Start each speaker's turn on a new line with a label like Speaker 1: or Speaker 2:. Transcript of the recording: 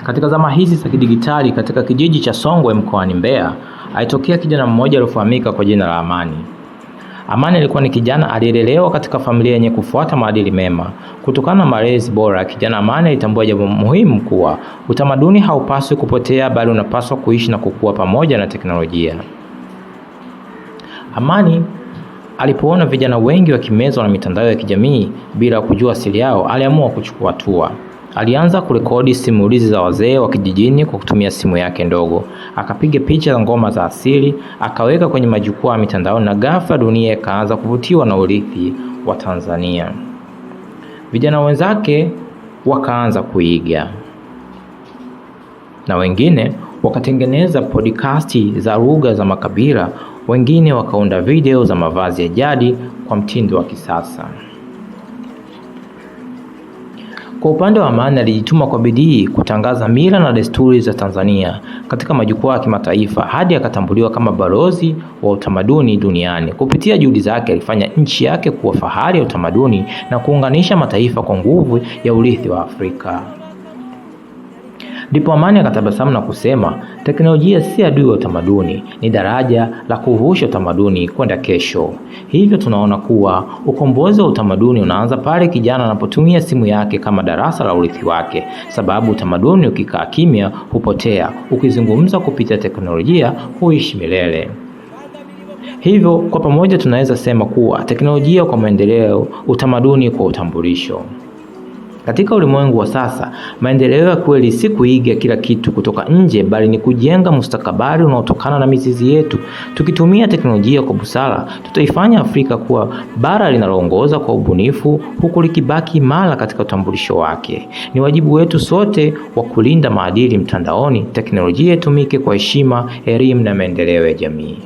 Speaker 1: Katika zama hizi za kidigitali, katika kijiji cha Songwe mkoani Mbeya, alitokea kijana mmoja aliyefahamika kwa jina la Amani. Amani alikuwa ni kijana aliyelelewa katika familia yenye kufuata maadili mema. Kutokana na malezi bora, kijana Amani alitambua jambo muhimu kuwa utamaduni haupaswi kupotea, bali unapaswa kuishi na kukua pamoja na teknolojia. Amani alipoona vijana wengi wakimezwa na mitandao ya kijamii bila kujua asili yao, aliamua kuchukua hatua. Alianza kurekodi simulizi za wazee wa kijijini kwa kutumia simu yake ndogo. Akapiga picha za ngoma za asili, akaweka kwenye majukwaa ya mitandao, na ghafla dunia ikaanza kuvutiwa na urithi wa Tanzania. Vijana wenzake wakaanza kuiga, na wengine wakatengeneza podcasti za lugha za makabila, wengine wakaunda video za mavazi ya jadi kwa mtindo wa kisasa. Kwa upande wa Amani, alijituma kwa bidii kutangaza mila na desturi za Tanzania katika majukwaa ya kimataifa hadi akatambuliwa kama balozi wa utamaduni duniani. Kupitia juhudi zake, alifanya nchi yake kuwa fahari ya utamaduni na kuunganisha mataifa kwa nguvu ya urithi wa Afrika. Ndipo Amani akatabasamu na kusema, teknolojia si adui wa utamaduni, ni daraja la kuvusha utamaduni kwenda kesho. Hivyo tunaona kuwa ukombozi wa utamaduni unaanza pale kijana anapotumia simu yake kama darasa la urithi wake, sababu utamaduni ukikaa kimya hupotea, ukizungumza kupitia teknolojia huishi milele. Hivyo kwa pamoja tunaweza sema kuwa teknolojia kwa maendeleo, utamaduni kwa utambulisho. Katika ulimwengu wa sasa, maendeleo ya kweli si kuiga kila kitu kutoka nje, bali ni kujenga mustakabali unaotokana na mizizi yetu. Tukitumia teknolojia kwa busara, tutaifanya Afrika kuwa bara linaloongoza kwa ubunifu, huku likibaki imara katika utambulisho wake. Ni wajibu wetu sote wa kulinda maadili mtandaoni, teknolojia itumike kwa heshima, elimu na maendeleo ya jamii.